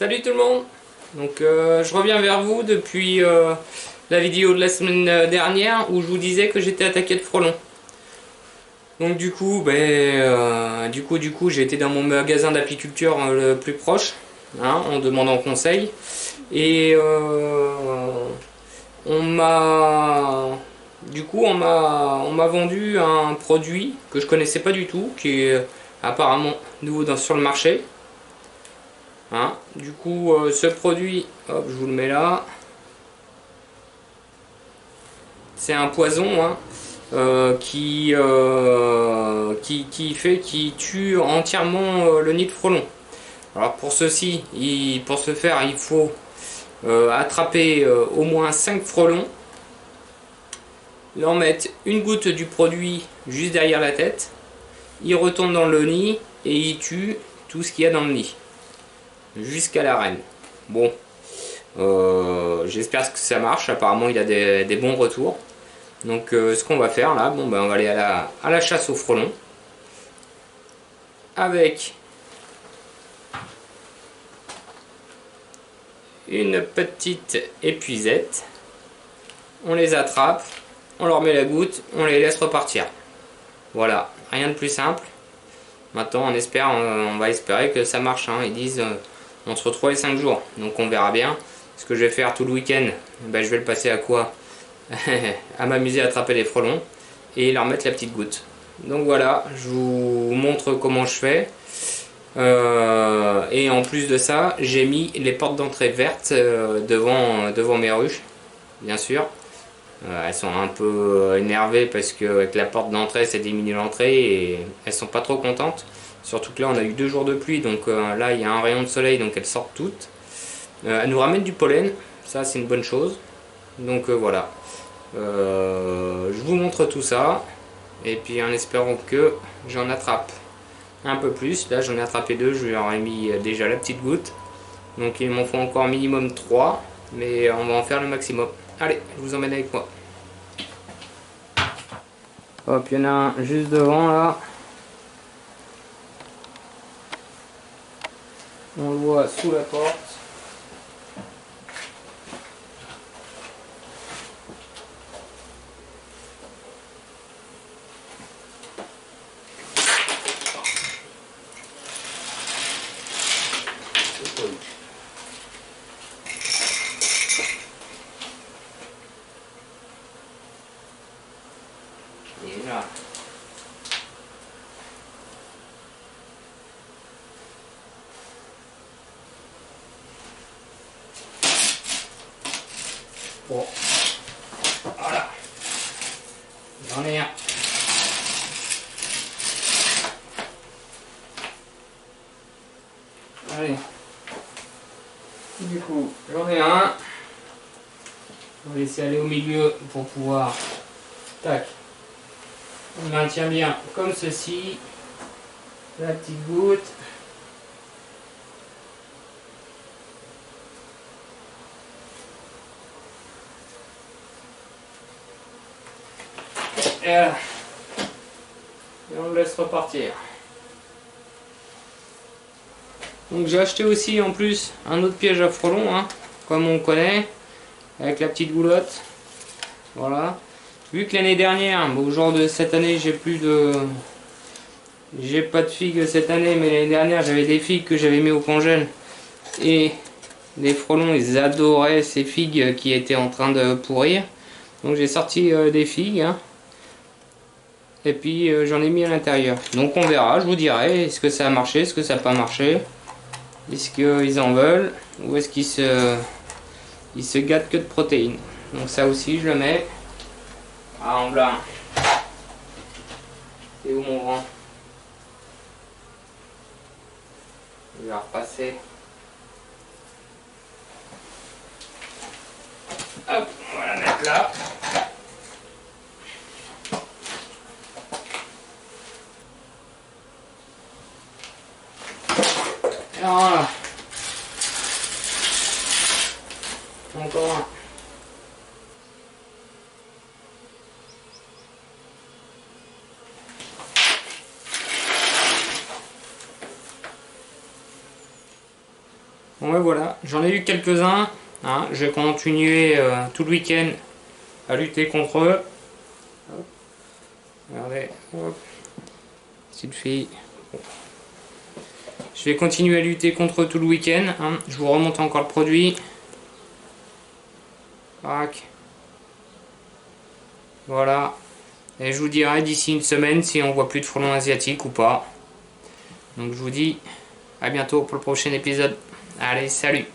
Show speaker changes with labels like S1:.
S1: Salut tout le monde. Donc je reviens vers vous depuis la vidéo de la semaine dernière où je vous disais que j'étais attaqué de frelons. Donc du coup, j'ai été dans mon magasin d'apiculture le plus proche, hein, en demandant conseil. Et on m'a on m'a vendu un produit que je connaissais pas du tout, qui est apparemment nouveau sur le marché. Hein. Du coup, ce produit, hop, je vous le mets là. C'est un poison, hein, qui tue entièrement le nid de frelon. Alors pour ceci, pour ce faire, il faut attraper au moins 5 frelons, leur mettre une goutte du produit juste derrière la tête. Il retourne dans le nid et il tue tout ce qu'il y a dans le nid jusqu'à la reine. Bon, j'espère que ça marche. Apparemment, il a des bons retours. Donc, ce qu'on va faire là, on va aller à la chasse aux frelons avec une petite épuisette. On les attrape, on leur met la goutte, on les laisse repartir. Voilà, rien de plus simple. Maintenant, on va espérer que ça marche. Hein. Ils disent on se retrouve les 5 jours. Donc on verra bien. Ce que je vais faire tout le week-end, je vais le passer à quoi? À m'amuser à attraper les frelons et leur mettre la petite goutte. Donc voilà, je vous montre comment je fais. Et en plus de ça, j'ai mis les portes d'entrée vertes devant mes ruches, bien sûr. Elles sont un peu énervées parce qu'avec la porte d'entrée ça diminue l'entrée et elles sont pas trop contentes. Surtout que là on a eu 2 jours de pluie, donc là il y a un rayon de soleil, donc elles sortent toutes. Elles nous ramènent du pollen, ça c'est une bonne chose. Donc voilà, je vous montre tout ça et puis en espérant que j'en attrape un peu plus. Là j'en ai attrapé 2, je leur ai mis déjà la petite goutte, donc il m'en faut encore minimum 3, mais on va en faire le maximum. Allez, je vous emmène avec moi. Hop, il y en a un juste devant là. On le voit sous la porte. Et là. Bon. Voilà. J'en ai un. Allez. Du coup, j'en ai un. On va laisser aller au milieu pour pouvoir. Tac. On maintient bien comme ceci. La petite goutte. Et on le laisse repartir. Donc j'ai acheté aussi en plus un autre piège à frelons, hein, comme on connaît, avec la petite goulotte. Voilà. Vu que l'année dernière, au genre de cette année, j'ai pas de figues cette année, mais l'année dernière j'avais des figues que j'avais mis au congèle. Et les frelons, ils adoraient ces figues qui étaient en train de pourrir. Donc j'ai sorti des figues. Hein. Et puis j'en ai mis à l'intérieur. Donc on verra, je vous dirai, est-ce que ça a marché, est-ce que ça n'a pas marché. Est-ce qu'ils en veulent, ou est-ce qu'ils se gâtent que de protéines. Donc ça aussi je le mets. Ah, en blanc. C'est où mon rang? Je vais repasser. Hop, on va la mettre là. Voilà. Encore un. Bon ouais, voilà, j'en ai eu quelques-uns. Hein. Je vais continuer tout le week-end à lutter contre eux. Hop. Regardez, hop. Petite fille. Bon. Je vais continuer à lutter contre eux tout le week-end. Hein. Je vous remonte encore le produit. Tac. Voilà. Et je vous dirai d'ici une semaine si on voit plus de frelons asiatiques ou pas. Donc je vous dis à bientôt pour le prochain épisode. Allez, salut!